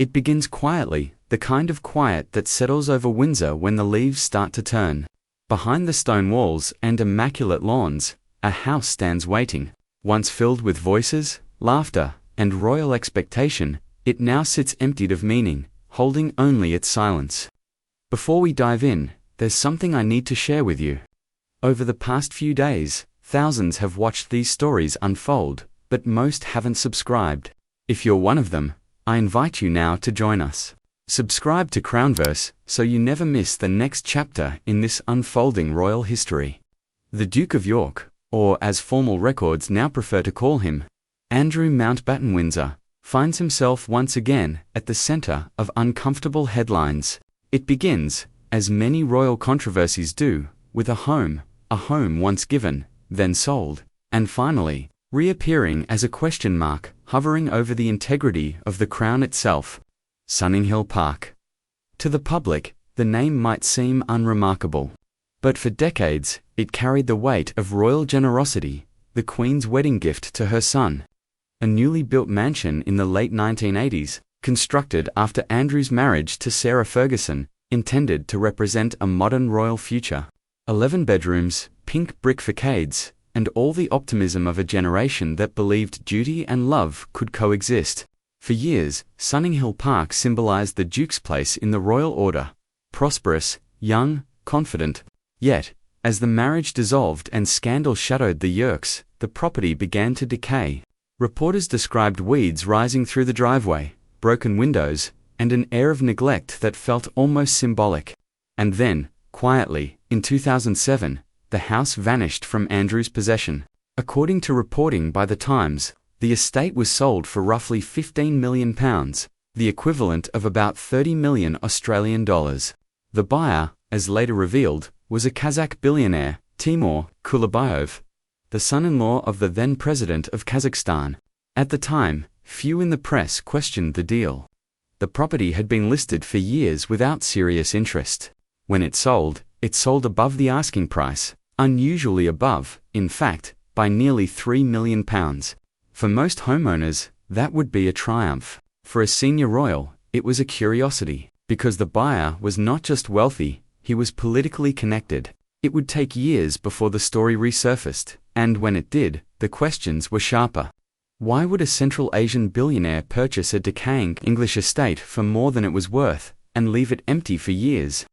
It begins quietly, the kind of quiet that settles over Windsor when the leaves start to turn. Behind the stone walls and immaculate lawns, a house stands waiting. Once filled with voices, laughter, and royal expectation, it now sits emptied of meaning, holding only its silence. Before we dive in, there's something I need to share with you. Over the past few days, thousands have watched these stories unfold, but most haven't subscribed. If you're one of them, I invite you now to join us. Subscribe to Crownverse so you never miss the next chapter in this unfolding royal history. The Duke of York, or as formal records now prefer to call him, Andrew Mountbatten Windsor, finds himself once again at the center of uncomfortable headlines. It begins, as many royal controversies do, with a home once given, then sold, and finally, reappearing as a question mark hovering over the integrity of the crown itself. Sunninghill Park. To the public, the name might seem unremarkable, but for decades, it carried the weight of royal generosity, the Queen's wedding gift to her son. A newly built mansion in the late 1980s, constructed after Andrew's marriage to Sarah Ferguson, intended to represent a modern royal future. 11 bedrooms, pink brick facades, and all the optimism of a generation that believed duty and love could coexist. For years, Sunninghill Park symbolized the Duke's place in the royal order. Prosperous, young, confident. Yet, as the marriage dissolved and scandal shadowed the Yorks, the property began to decay. Reporters described weeds rising through the driveway, broken windows, and an air of neglect that felt almost symbolic. And then, quietly, in 2007, the house vanished from Andrew's possession. According to reporting by The Times, the estate was sold for roughly £15 million, the equivalent of about 30 million Australian dollars. The buyer, as later revealed, was a Kazakh billionaire, Timur Kulibayov, the son-in-law of the then president of Kazakhstan. At the time, few in the press questioned the deal. The property had been listed for years without serious interest. When it sold above the asking price, unusually above, in fact, by nearly £3 million. For most homeowners, that would be a triumph. For a senior royal, it was a curiosity, because the buyer was not just wealthy, he was politically connected. It would take years before the story resurfaced, and when it did, the questions were sharper. Why would a Central Asian billionaire purchase a decaying English estate for more than it was worth, and leave it empty for years?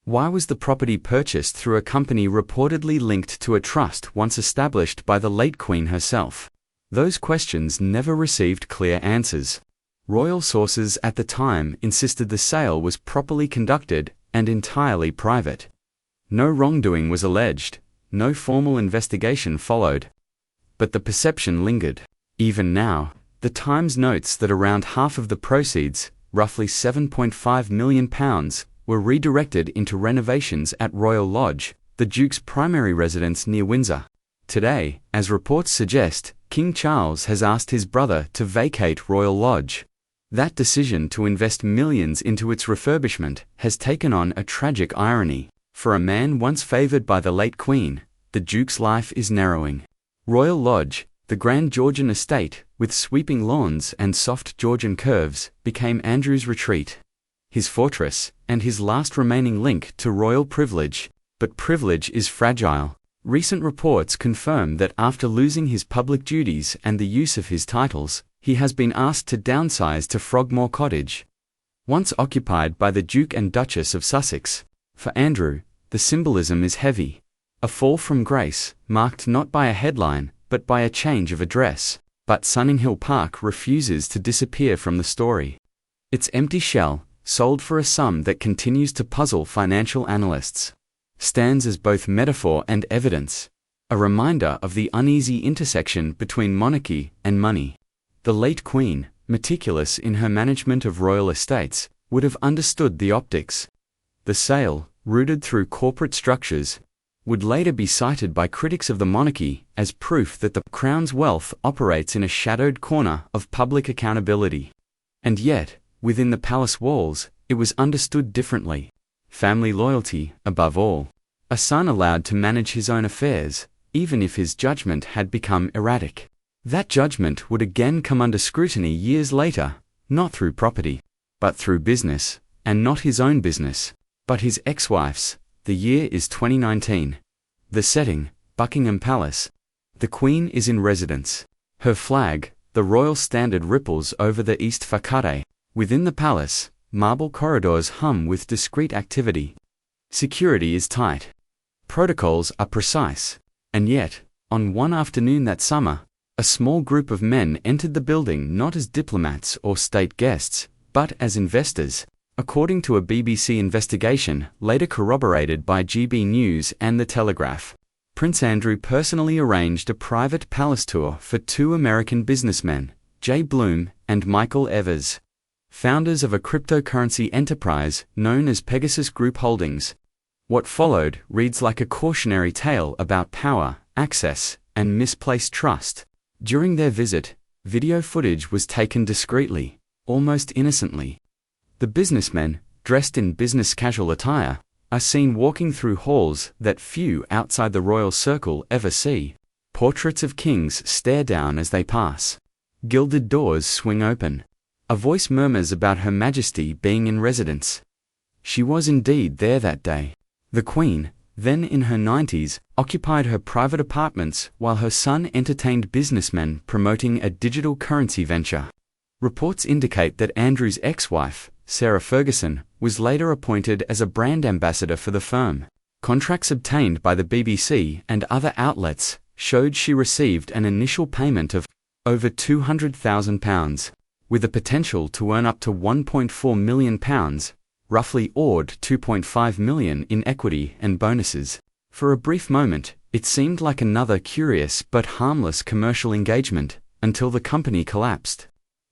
Why was the property purchased through a company reportedly linked to a trust once established by the late Queen herself? Those questions never received clear answers. Royal sources at the time insisted the sale was properly conducted and entirely private. No wrongdoing was alleged, no formal investigation followed. But the perception lingered. Even now, The Times notes that around half of the proceeds, roughly £7.5 million, were redirected into renovations at Royal Lodge, the Duke's primary residence near Windsor. Today, as reports suggest, King Charles has asked his brother to vacate Royal Lodge. That decision to invest millions into its refurbishment has taken on a tragic irony. For a man once favoured by the late Queen, the Duke's life is narrowing. Royal Lodge, the grand Georgian estate, with sweeping lawns and soft Georgian curves, became Andrew's retreat, his fortress, and his last remaining link to royal privilege. But privilege is fragile. Recent reports confirm that after losing his public duties and the use of his titles, he has been asked to downsize to Frogmore Cottage, once occupied by the Duke and Duchess of Sussex. For Andrew, the symbolism is heavy. A fall from grace, marked not by a headline, but by a change of address. But Sunninghill Park refuses to disappear from the story. Its empty shell, sold for a sum that continues to puzzle financial analysts, stands as both metaphor and evidence, a reminder of the uneasy intersection between monarchy and money. The late Queen, meticulous in her management of royal estates, would have understood the optics. The sale, rooted through corporate structures, would later be cited by critics of the monarchy as proof that the Crown's wealth operates in a shadowed corner of public accountability. And yet, within the palace walls, it was understood differently. Family loyalty, above all. A son allowed to manage his own affairs, even if his judgment had become erratic. That judgment would again come under scrutiny years later, not through property, but through business, and not his own business, but his ex-wife's. The year is 2019. The setting, Buckingham Palace. The Queen is in residence. Her flag, the royal standard, ripples over the east facade. Within the palace, marble corridors hum with discreet activity. Security is tight. Protocols are precise. And yet, on one afternoon that summer, a small group of men entered the building not as diplomats or state guests, but as investors. According to a BBC investigation later corroborated by GB News and The Telegraph, Prince Andrew personally arranged a private palace tour for two American businessmen, Jay Bloom and Michael Evers, founders of a cryptocurrency enterprise known as Pegasus Group Holdings. What followed reads like a cautionary tale about power, access, and misplaced trust. During their visit, video footage was taken discreetly, almost innocently. The businessmen, dressed in business casual attire, are seen walking through halls that few outside the royal circle ever see. Portraits of kings stare down as they pass. Gilded doors swing open. A voice murmurs about Her Majesty being in residence. She was indeed there that day. The Queen, then in her 90s, occupied her private apartments while her son entertained businessmen promoting a digital currency venture. Reports indicate that Andrew's ex-wife, Sarah Ferguson, was later appointed as a brand ambassador for the firm. Contracts obtained by the BBC and other outlets showed she received an initial payment of over £200,000, with the potential to earn up to £1.4 million, roughly odd $2.5 million in equity and bonuses. For a brief moment, it seemed like another curious but harmless commercial engagement, until the company collapsed.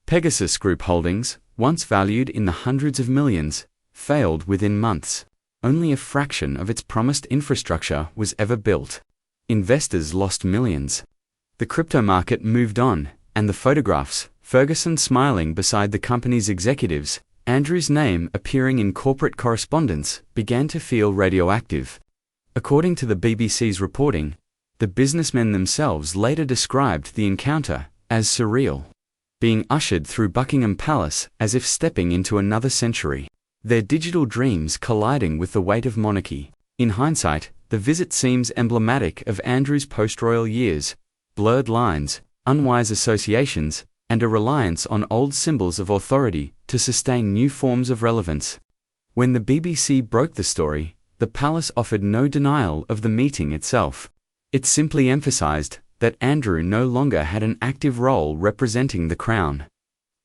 Pegasus Group Holdings, once valued in the hundreds of millions, failed within months. Only a fraction of its promised infrastructure was ever built. Investors lost millions. The crypto market moved on, and the photographs, Ferguson smiling beside the company's executives, Andrew's name appearing in corporate correspondence, began to feel radioactive. According to the BBC's reporting, the businessmen themselves later described the encounter as surreal, being ushered through Buckingham Palace as if stepping into another century, their digital dreams colliding with the weight of monarchy. In hindsight, the visit seems emblematic of Andrew's post-royal years: blurred lines, unwise associations, and a reliance on old symbols of authority to sustain new forms of relevance. When the BBC broke the story, the palace offered no denial of the meeting itself. It simply emphasized that Andrew no longer had an active role representing the crown.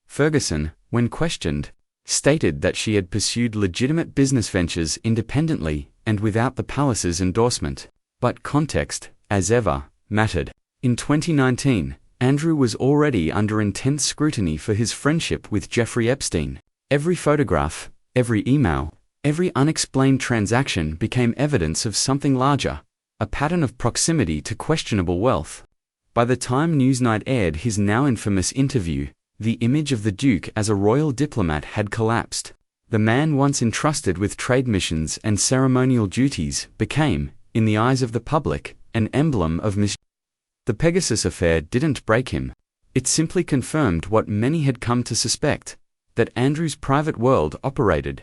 Ferguson, when questioned, stated that she had pursued legitimate business ventures independently and without the palace's endorsement. But context, as ever, mattered. In 2019, Andrew was already under intense scrutiny for his friendship with Jeffrey Epstein. Every photograph, every email, every unexplained transaction became evidence of something larger, a pattern of proximity to questionable wealth. By the time Newsnight aired his now infamous interview, the image of the Duke as a royal diplomat had collapsed. The man once entrusted with trade missions and ceremonial duties became, in the eyes of the public, an emblem of mischief. The Pegasus affair didn't break him. It simply confirmed what many had come to suspect, that Andrew's private world operated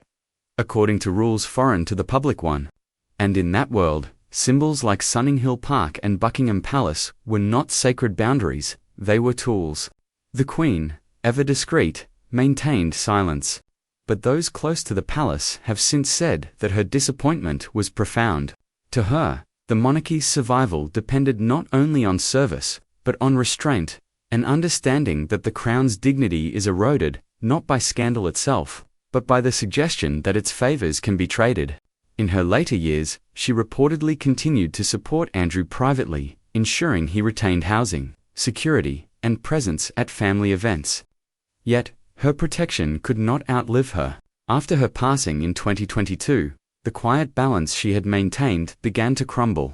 according to rules foreign to the public one. And in that world, symbols like Sunninghill Park and Buckingham Palace were not sacred boundaries, they were tools. The Queen, ever discreet, maintained silence. But those close to the palace have since said that her disappointment was profound. To her, the monarchy's survival depended not only on service, but on restraint, an understanding that the crown's dignity is eroded, not by scandal itself, but by the suggestion that its favors can be traded. In her later years, she reportedly continued to support Andrew privately, ensuring he retained housing, security, and presence at family events. Yet, her protection could not outlive her. After her passing in 2022, the quiet balance she had maintained began to crumble.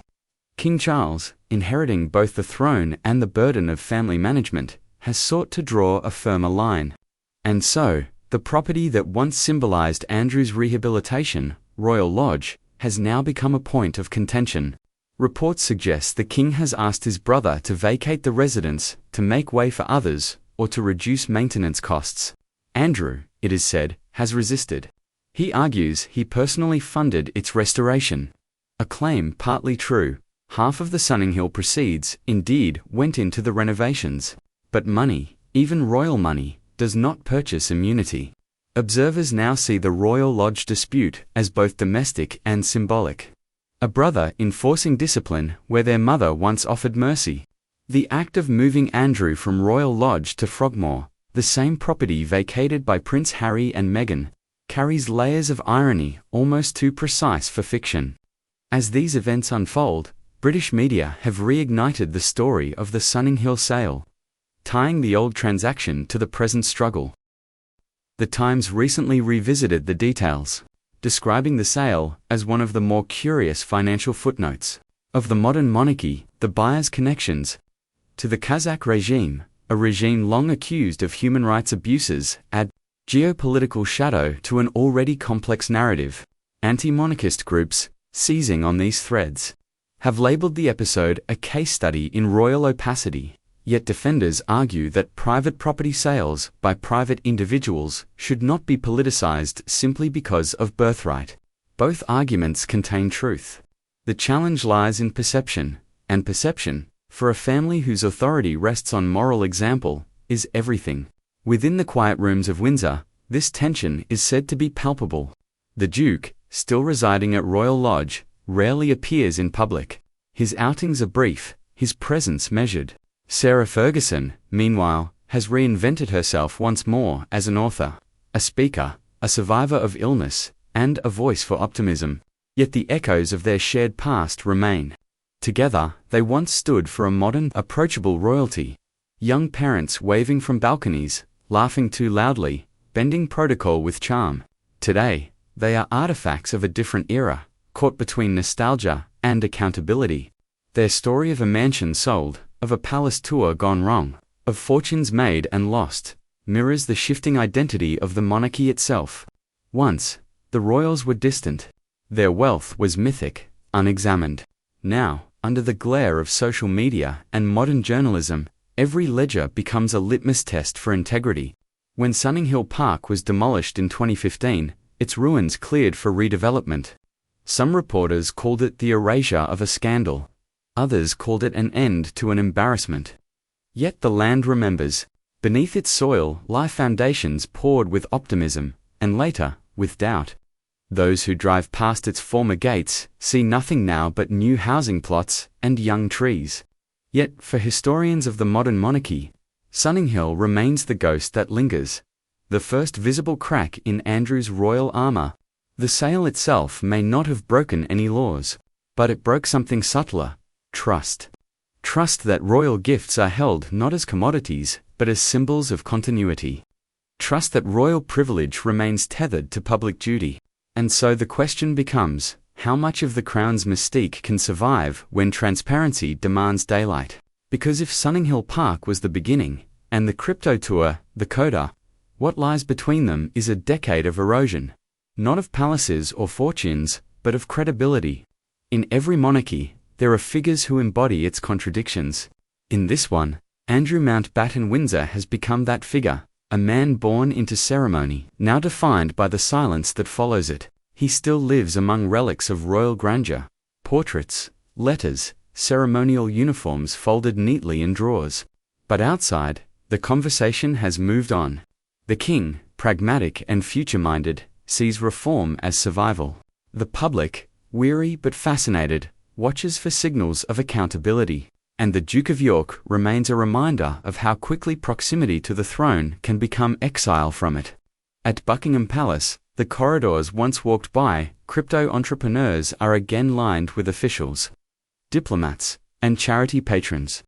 King Charles, inheriting both the throne and the burden of family management, has sought to draw a firmer line. And so, the property that once symbolized Andrew's rehabilitation, Royal Lodge, has now become a point of contention. Reports suggest the king has asked his brother to vacate the residence to make way for others, or to reduce maintenance costs. Andrew, it is said, has resisted. He argues he personally funded its restoration. A claim partly true. Half of the Sunninghill proceeds, indeed, went into the renovations. But money, even royal money, does not purchase immunity. Observers now see the Royal Lodge dispute as both domestic and symbolic. A brother enforcing discipline where their mother once offered mercy. The act of moving Andrew from Royal Lodge to Frogmore, the same property vacated by Prince Harry and Meghan, carries layers of irony almost too precise for fiction. As these events unfold, British media have reignited the story of the Sunninghill sale, tying the old transaction to the present struggle. The Times recently revisited the details, describing the sale as one of the more curious financial footnotes of the modern monarchy, the buyer's connections to the Kazakh regime, a regime long accused of human rights abuses, add geopolitical shadow to an already complex narrative. Anti-monarchist groups, seizing on these threads, have labeled the episode a case study in royal opacity. Yet defenders argue that private property sales by private individuals should not be politicized simply because of birthright. Both arguments contain truth. The challenge lies in perception, and perception, for a family whose authority rests on moral example, is everything. Within the quiet rooms of Windsor, this tension is said to be palpable. The Duke, still residing at Royal Lodge, rarely appears in public. His outings are brief, his presence measured. Sarah Ferguson, meanwhile, has reinvented herself once more as an author, a speaker, a survivor of illness, and a voice for optimism. Yet the echoes of their shared past remain. Together, they once stood for a modern, approachable royalty. Young parents waving from balconies, laughing too loudly, bending protocol with charm. Today, they are artifacts of a different era, caught between nostalgia and accountability. Their story of a mansion sold, of a palace tour gone wrong, of fortunes made and lost, mirrors the shifting identity of the monarchy itself. Once, the royals were distant. Their wealth was mythic, unexamined. Now, under the glare of social media and modern journalism, every ledger becomes a litmus test for integrity. When Sunninghill Park was demolished in 2015, its ruins cleared for redevelopment. Some reporters called it the erasure of a scandal. Others called it an end to an embarrassment. Yet the land remembers. Beneath its soil lie foundations poured with optimism, and later, with doubt. Those who drive past its former gates see nothing now but new housing plots and young trees. Yet, for historians of the modern monarchy, Sunninghill remains the ghost that lingers. The first visible crack in Andrew's royal armor. The sale itself may not have broken any laws, but it broke something subtler. Trust. Trust that royal gifts are held not as commodities, but as symbols of continuity. Trust that royal privilege remains tethered to public duty. And so the question becomes, how much of the crown's mystique can survive when transparency demands daylight? Because if Sunninghill Park was the beginning, and the crypto tour, the coda, what lies between them is a decade of erosion. Not of palaces or fortunes, but of credibility. In every monarchy, there are figures who embody its contradictions. In this one, Andrew Mountbatten Windsor has become that figure, a man born into ceremony, now defined by the silence that follows it. He still lives among relics of royal grandeur, portraits, letters, ceremonial uniforms folded neatly in drawers. But outside, the conversation has moved on. The king, pragmatic and future-minded, sees reform as survival. The public, weary but fascinated, watches for signals of accountability, and the Duke of York remains a reminder of how quickly proximity to the throne can become exile from it. At Buckingham Palace, the corridors once walked by, crypto entrepreneurs are again lined with officials, diplomats, and charity patrons.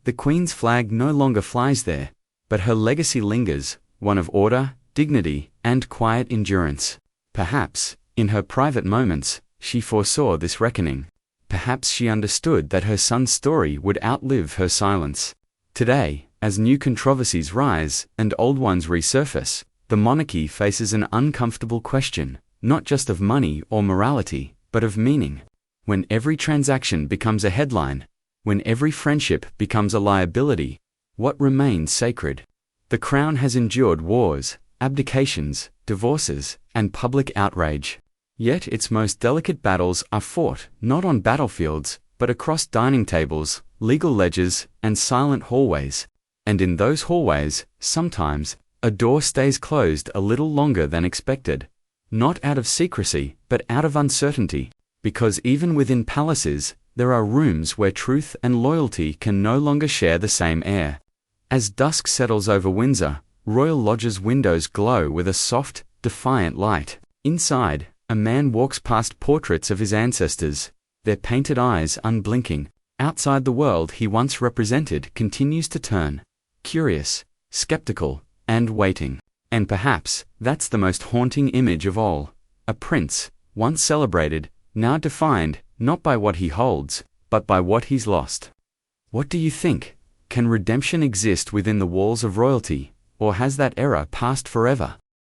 The Queen's flag no longer flies there, but her legacy lingers, one of order, dignity, and quiet endurance. Perhaps, in her private moments, she foresaw this reckoning. Perhaps she understood that her son's story would outlive her silence. Today, as new controversies rise and old ones resurface, the monarchy faces an uncomfortable question, not just of money or morality, but of meaning. When every transaction becomes a headline, when every friendship becomes a liability, what remains sacred? The crown has endured wars, abdications, divorces, and public outrage. Yet its most delicate battles are fought not on battlefields, but across dining tables, legal ledgers, and silent hallways. And in those hallways, sometimes, a door stays closed a little longer than expected. Not out of secrecy, but out of uncertainty. Because even within palaces, there are rooms where truth and loyalty can no longer share the same air. As dusk settles over Windsor, royal lodges' windows glow with a soft, defiant light. Inside, a man walks past portraits of his ancestors, their painted eyes unblinking. Outside, the world he once represented continues to turn, curious, skeptical, and waiting. And perhaps, that's the most haunting image of all. A prince, once celebrated, now defined, not by what he holds, but by what he's lost. What do you think? Can redemption exist within the walls of royalty, or has that era passed forever?